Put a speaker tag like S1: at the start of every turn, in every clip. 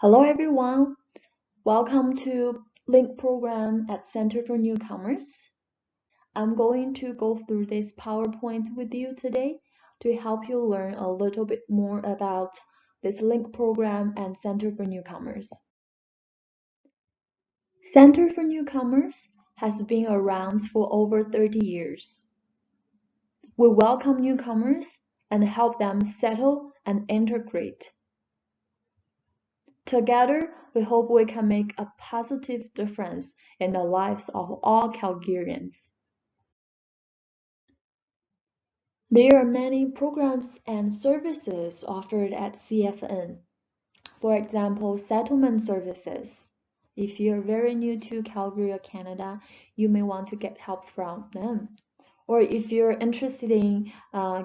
S1: Hello everyone, welcome to LINC program at Center for Newcomers. I'm going to go through this PowerPoint with you today to help you learn a little bit more about this LINC program and Center for Newcomers. Center for Newcomers has been around for over 30 years. We welcome newcomers and help them settle and integrate. Together, we hope we can make a positive difference in the lives of all Calgarians. There are many programs and services offered at CFN. For example, settlement services. If you're very new to Calgary or Canada, you may want to get help from them. Or if you're interested in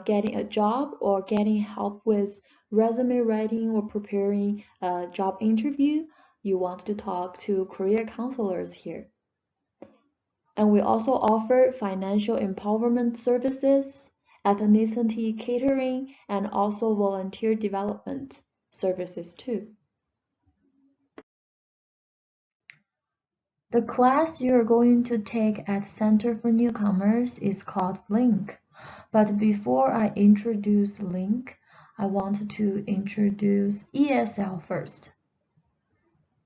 S1: getting a job or getting help with resume writing or preparing a job interview, you want to talk to career counselors here. And we also offer financial empowerment services, ethnicity catering, and also volunteer development services too. The class you're going to take at Center for Newcomers is called LINC. But before I introduce LINC, I want to introduce ESL first.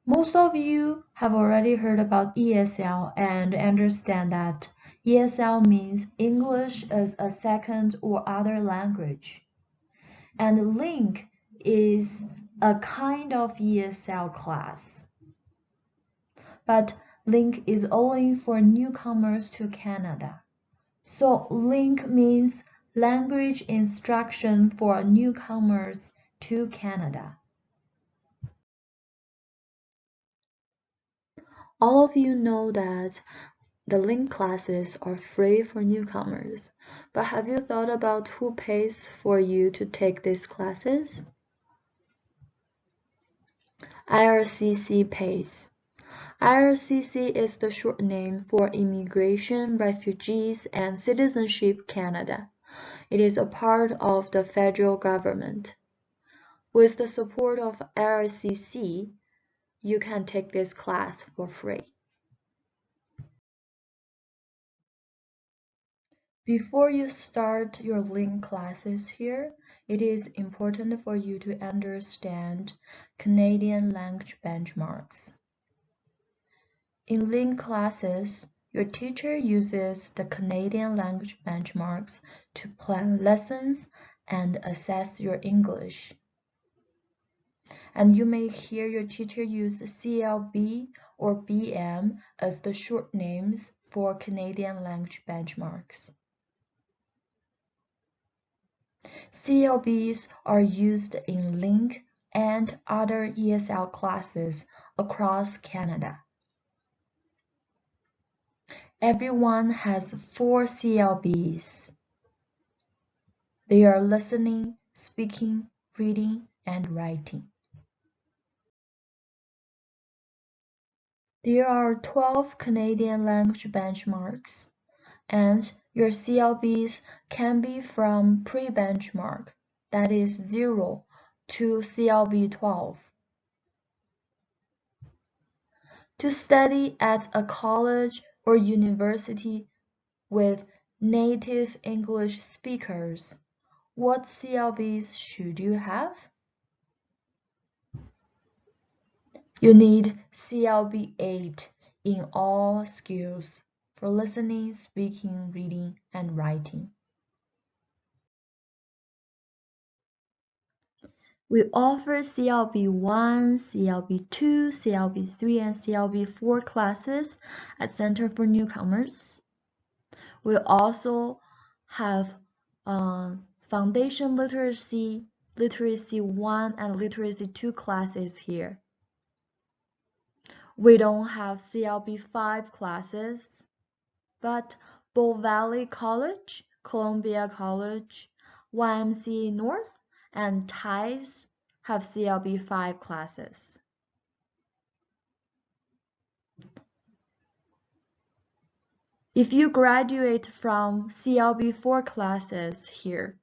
S1: Most of you have already heard about ESL and understand that ESL means English as a second or other language. And LINC is a kind of ESL class. But LINC is only for newcomers to Canada. So LINC means Language Instruction for Newcomers to Canada. All of you know that the LINC classes are free for newcomers, but have you thought about who pays for you to take these classes? IRCC pays. IRCC is the short name for Immigration, Refugees, and Citizenship Canada. It is a part of the federal government. With the support of IRCC, you can take this class for free. Before you start your LINC classes here, it is important for you to understand Canadian language benchmarks. In LINC classes, your teacher uses the Canadian language benchmarks to plan lessons and assess your English. And you may hear your teacher use CLB or BM as the short names for Canadian language benchmarks. CLBs are used in LINC and other ESL classes across Canada. Everyone has 4 CLBs. They are listening, speaking, reading, and writing. There are 12 Canadian language benchmarks, and your CLBs can be from pre-benchmark, that is 0, to CLB 12. To study at a college or university with native English speakers, what CLBs should you have? You need CLB 8 in all skills for listening, speaking, reading, and writing. We offer CLB 1, CLB 2, CLB 3, and CLB 4 classes at Center for Newcomers. We also have Foundation Literacy, Literacy 1, and Literacy 2 classes here. We don't have CLB 5 classes, but Bow Valley College, Columbia College, YMCA North, and TIES have CLB 5 classes. If you graduate from CLB 4 classes here,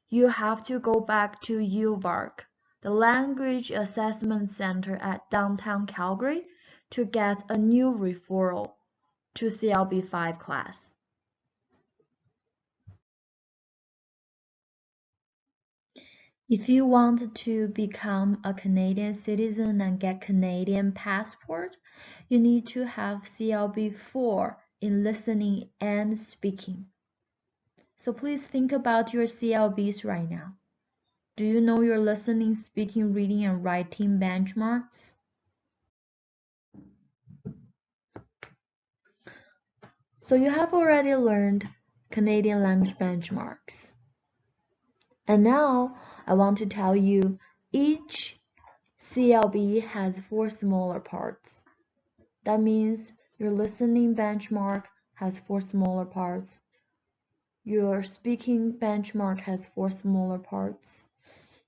S1: you have to go back to UVARC the Language Assessment Center at downtown Calgary to get a new referral to CLB 5 class. If you want to become a Canadian citizen and get Canadian passport, you need to have CLB 4 in listening and speaking. So please think about your CLBs right now. Do you know your listening, speaking, reading, and writing benchmarks? So you have already learned Canadian language benchmarks. And now I want to tell you each CLB has 4 smaller parts. That means your listening benchmark has 4 smaller parts. Your speaking benchmark has 4 smaller parts.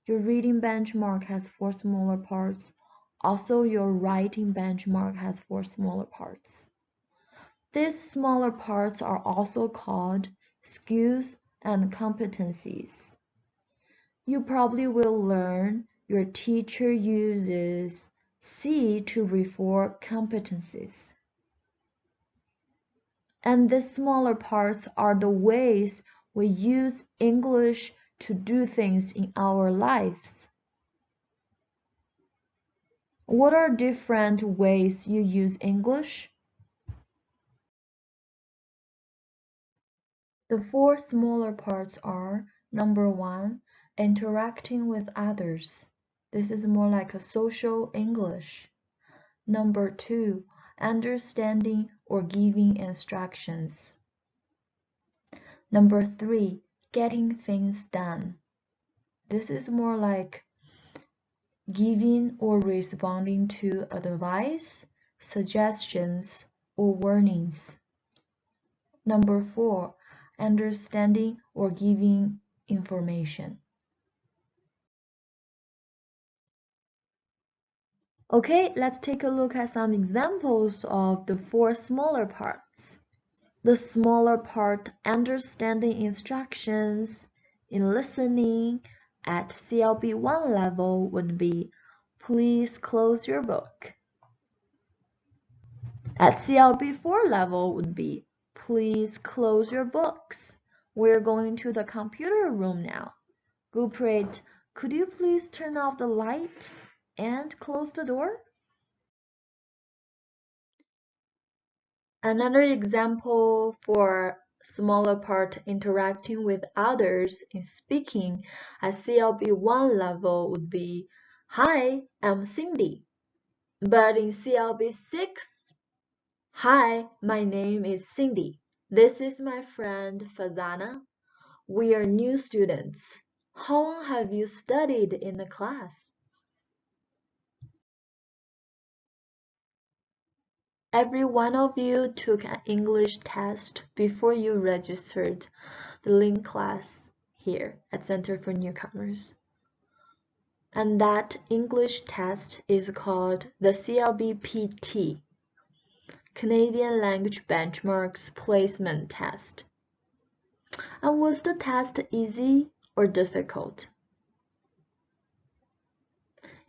S1: Your reading benchmark has 4 smaller parts. Also, your writing benchmark has 4 smaller parts. These smaller parts are also called skills and competencies. You probably will learn your teacher uses C to refer competencies. And the smaller parts are the ways we use English to do things in our lives. What are different ways you use English? The 4 smaller parts are: number 1, interacting with others. This is more like a social English. Number 2, understanding or giving instructions. Number 3, getting things done. This is more like giving or responding to advice, suggestions, or warnings. Number 4, understanding or giving information. Okay, let's take a look at some examples of the 4 smaller parts. The smaller part, understanding instructions in listening at CLB 1 level, would be, please close your book. At CLB 4 level would be, please close your books. We're going to the computer room now. Guprit, could you please turn off the light and close the door? Another example for smaller part, interacting with others in speaking at CLB 1 level would be, hi, I'm Cindy. But in CLB 6, hi, my name is Cindy. This is my friend Fazana. We are new students. How long have you studied in the class? Every one of you took an English test before you registered the LINC class here at Center for Newcomers. And that English test is called the CLBPT, Canadian Language Benchmarks Placement Test. And was the test easy or difficult?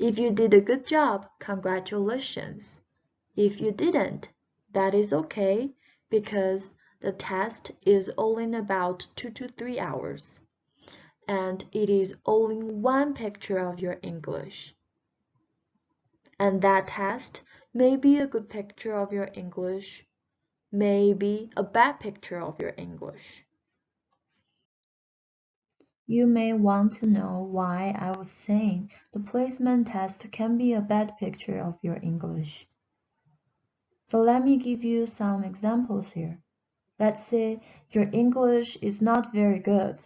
S1: If you did a good job, congratulations. If you didn't, that is okay, because the test is all in about 2 to 3 hours, and it is only one picture of your English. And that test may be a good picture of your English, maybe a bad picture of your English. You may want to know why I was saying the placement test can be a bad picture of your English. So let me give you some examples here. Let's say your English is not very good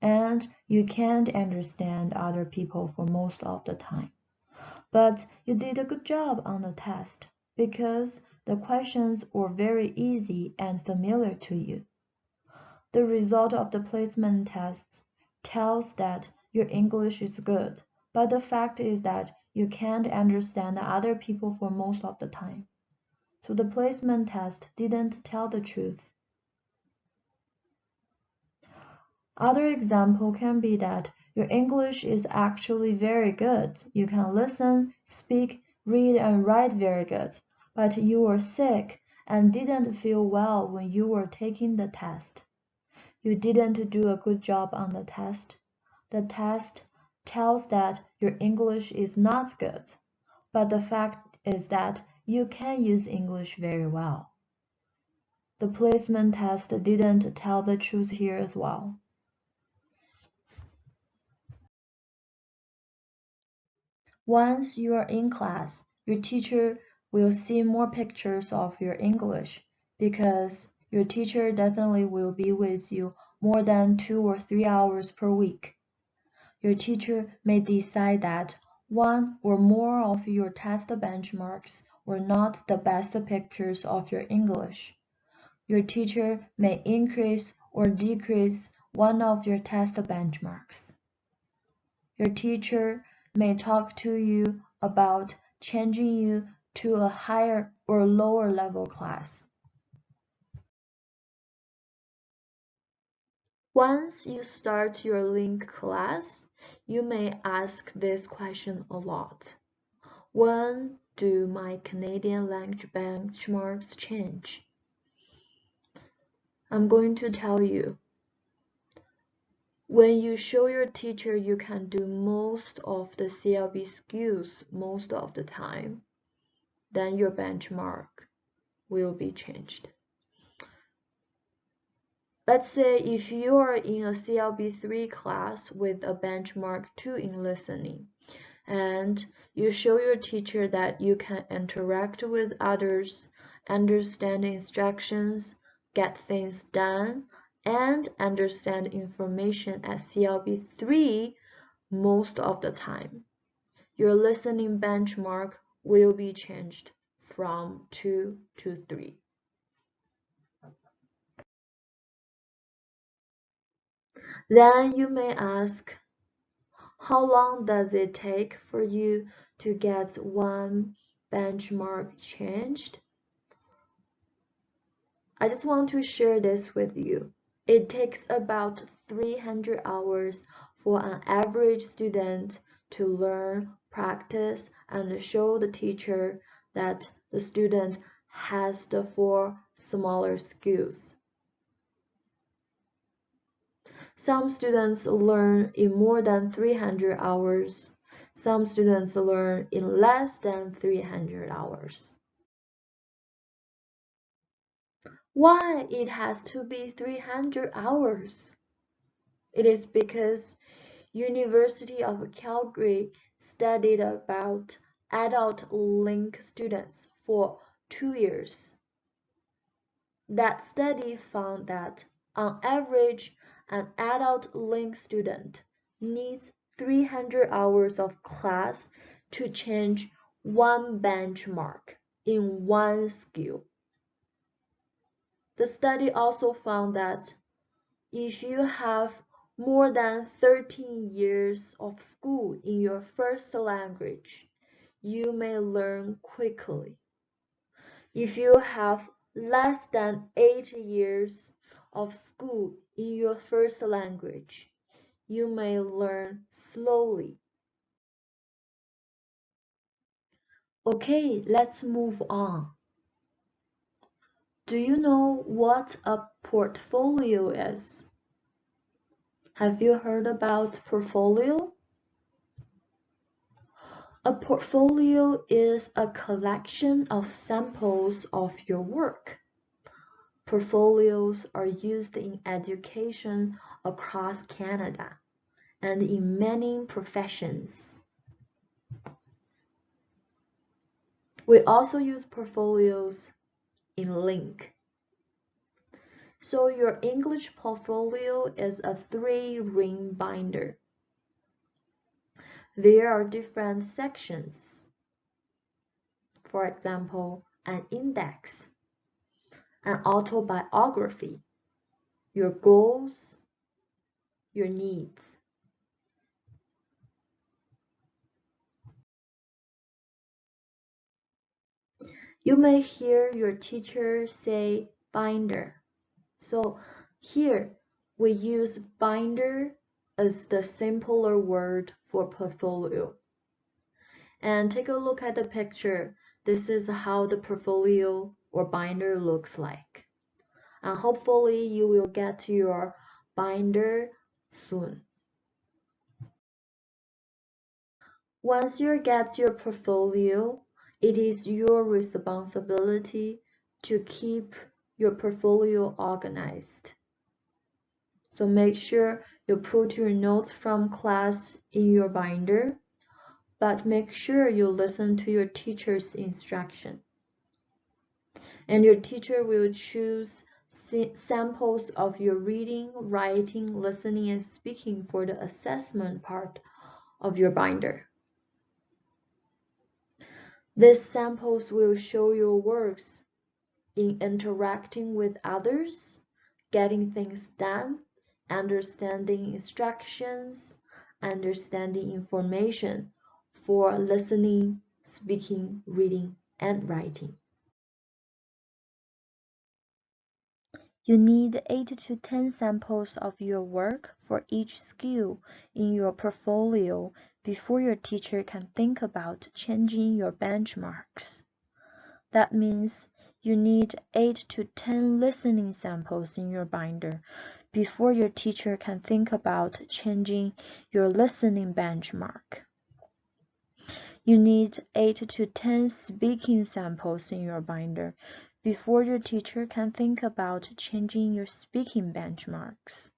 S1: and you can't understand other people for most of the time. But you did a good job on the test because the questions were very easy and familiar to you. The result of the placement tests tells that your English is good, but the fact is that you can't understand other people for most of the time. So the placement test didn't tell the truth. Other example can be that Your English is actually very good. You can listen, speak, read, and write very good. But you were sick and didn't feel well when you were taking the test. You didn't do a good job on the test. The test tells that your English is not good, but the fact is that you can use English very well. The placement test didn't tell the truth here as well. Once you are in class, your teacher will see more pictures of your English because your teacher definitely will be with you more than 2 or 3 hours per week. Your teacher may decide that one or more of your test benchmarks were not the best pictures of your English. Your teacher may increase or decrease one of your test benchmarks. Your teacher may talk to you about changing you to a higher or lower level class. Once you start your LINC class, you may ask this question a lot. When do my Canadian language benchmarks change? I'm going to tell you. When you show your teacher you can do most of the CLB skills most of the time, then your benchmark will be changed. Let's say if you are in a CLB 3 class with a benchmark 2 in listening, and you show your teacher that you can interact with others, understand instructions, get things done, and understand information at CLB 3 most of the time, your listening benchmark will be changed from 2 to 3. Then you may ask, how long does it take for you to get one benchmark changed? I just want to share this with you. It takes about 300 hours for an average student to learn, practice, and show the teacher that the student has the 4 smaller skills. Some students learn in more than 300 hours. Some students learn in less than 300 hours. Why it has to be 300 hours? It is because University of Calgary studied about adult LINC students for 2 years. That study found that, on average, an adult LINC student needs 300 hours of class to change one benchmark in one skill. The study also found that if you have more than 13 years of school in your first language, you may learn quickly. If you have less than 8 years of school in your first language, you may learn slowly. Okay, let's move on. Do you know what a portfolio is? Have you heard about portfolio? A portfolio is a collection of samples of your work. Portfolios are used in education across Canada and in many professions. We also use portfolios in LINC. So your English portfolio is a 3-ring binder. There are different sections. For example, an index, an autobiography, your goals, your needs. You may hear your teacher say binder. So here we use binder is the simpler word for portfolio. And take a look at the picture. This is how the portfolio or binder looks like. And hopefully you will get your binder soon. Once you get your portfolio, it is your responsibility to keep your portfolio organized. So make sure you put your notes from class in your binder, but make sure you listen to your teacher's instruction. And your teacher will choose samples of your reading, writing, listening, and speaking for the assessment part of your binder. These samples will show your works in interacting with others, getting things done, understanding instructions, understanding information for listening, speaking, reading, and writing. You need 8 to 10 samples of your work for each skill in your portfolio before your teacher can think about changing your benchmarks. That means you need 8 to 10 listening samples in your binder before your teacher can think about changing your listening benchmark. You need 8 to 10 speaking samples in your binder before your teacher can think about changing your speaking benchmarks.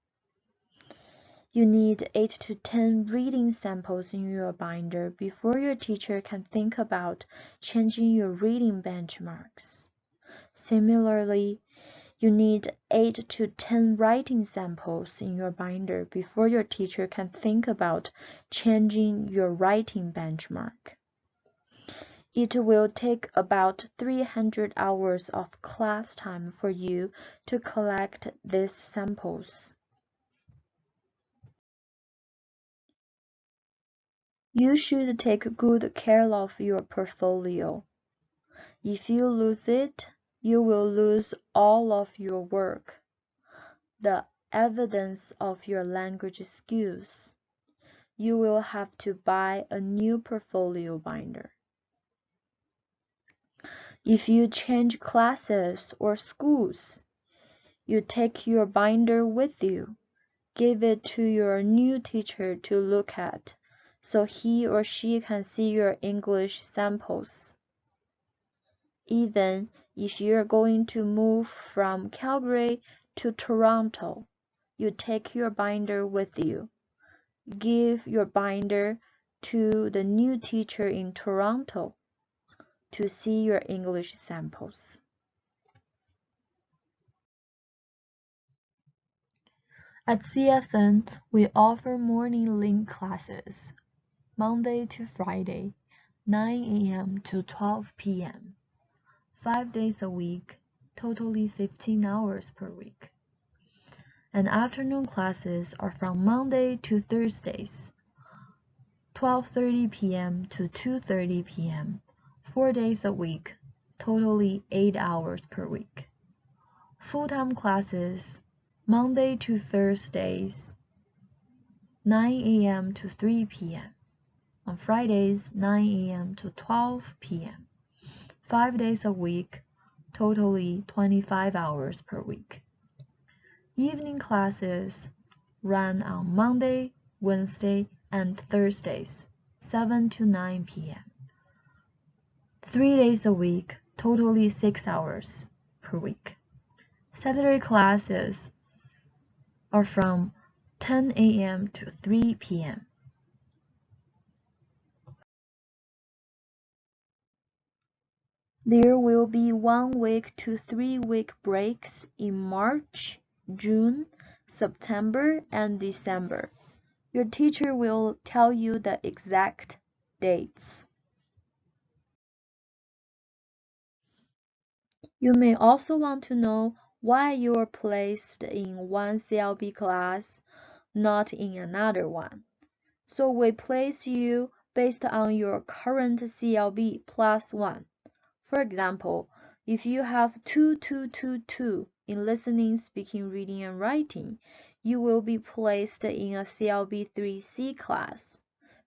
S1: You need 8 to 10 reading samples in your binder before your teacher can think about changing your reading benchmarks. Similarly, you need 8 to 10 writing samples in your binder before your teacher can think about changing your writing benchmark. It will take about 300 hours of class time for you to collect these samples. You should take good care of your portfolio. If you lose it, you will lose all of your work, the evidence of your language skills. You will have to buy a new portfolio binder. If you change classes or schools, you take your binder with you. Give it to your new teacher to look at, so he or she can see your English samples. Even if you're going to move from Calgary to Toronto, you take your binder with you. Give your binder to the new teacher in Toronto to see your English samples. At CFN, we offer morning LINC classes, Monday to Friday, 9 a.m. to 12 p.m., 5 days a week, totally 15 hours per week. And afternoon classes are from Monday to Thursdays, 12:30 p.m. to 2:30 p.m., 4 days a week, totally 8 hours per week. Full-time classes, Monday to Thursdays, 9 a.m. to 3 p.m. On Fridays, 9 a.m. to 12 p.m. 5 days a week, totally 25 hours per week. Evening classes run on Monday, Wednesday, and Thursdays, 7 to 9 p.m. 3 days a week, totally 6 hours per week. Saturday classes are from 10 a.m. to 3 p.m. There will be 1 week to 3 week breaks in March, June, September, and December. Your teacher will tell you the exact dates. You may also want to know why you are placed in one CLB class, not in another one. So we place you based on your current CLB plus 1. For example, if you have 2222 in listening, speaking, reading, and writing, you will be placed in a CLB3C class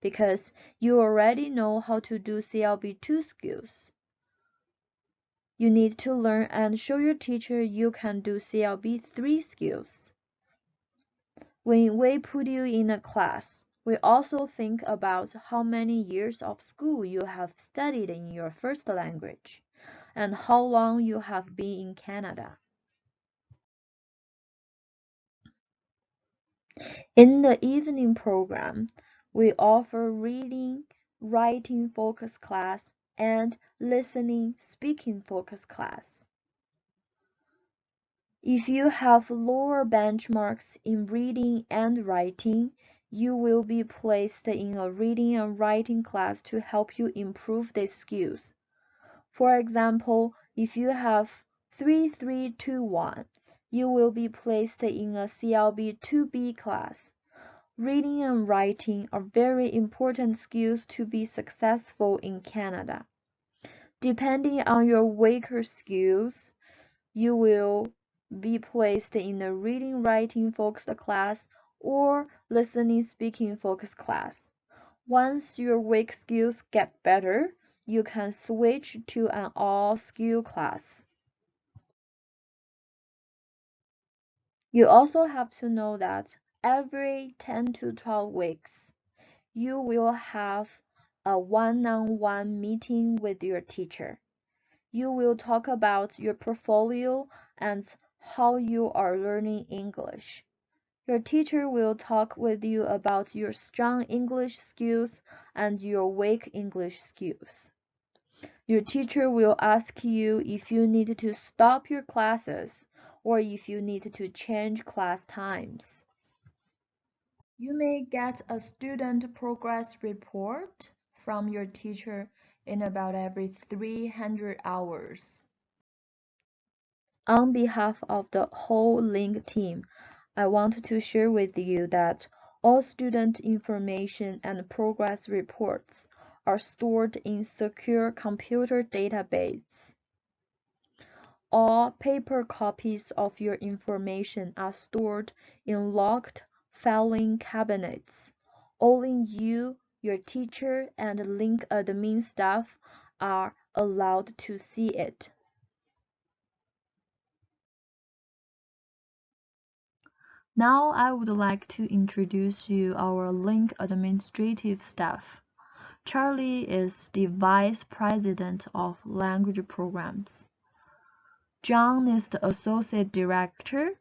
S1: because you already know how to do CLB2 skills. You need to learn and show your teacher you can do CLB3 skills. When we put you in a class, we also think about how many years of school you have studied in your first language and how long you have been in Canada. In the evening program, we offer reading, writing focus class and listening, speaking focus class. If you have lower benchmarks in reading and writing, you will be placed in a reading and writing class to help you improve these skills. For example, if you have 3321, you will be placed in a CLB 2B class. Reading and writing are very important skills to be successful in Canada. Depending on your weaker skills, you will be placed in a reading writing focused class or listening speaking focused class. Once your weak skills get better, you can switch to an all skill class. You also have to know that every 10 to 12 weeks, you will have a one-on-one meeting with your teacher. You will talk about your portfolio and how you are learning English. Your teacher will talk with you about your strong English skills and your weak English skills. Your teacher will ask you if you need to stop your classes or if you need to change class times. You may get a student progress report from your teacher in about every 300 hours. On behalf of the whole LINC team, I want to share with you that all student information and progress reports are stored in secure computer database. All paper copies of your information are stored in locked filing cabinets. Only you, your teacher, and LINC admin staff are allowed to see it. Now I would like to introduce you our LINC administrative staff. Charlie is the Vice President of Language Programs. John is the Associate Director.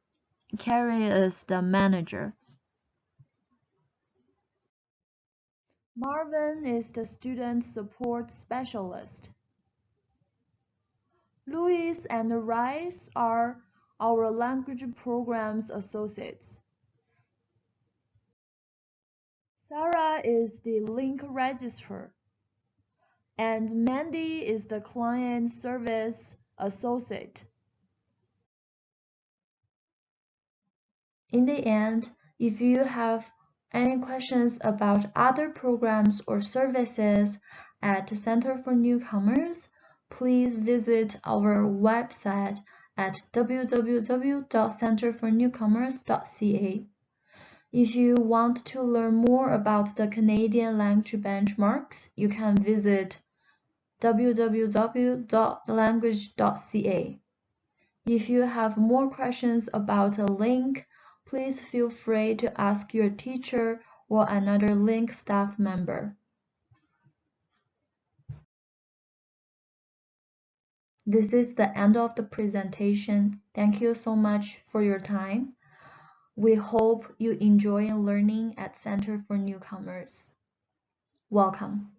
S1: Carrie is the Manager. Marvin is the Student Support Specialist. Louis and Rice are our Language Programs Associates. Sarah is the LINC Registrar. And Mandy is the Client Service Associate. In the end, if you have any questions about other programs or services at Center for Newcomers, please visit our website at www.centerfornewcomers.ca. If you want to learn more about the Canadian language benchmarks, you can visit www.language.ca. If you have more questions about a LINC, please feel free to ask your teacher or another LINC staff member. This is the end of the presentation. Thank you so much for your time. We hope you enjoy learning at Center for Newcomers. Welcome.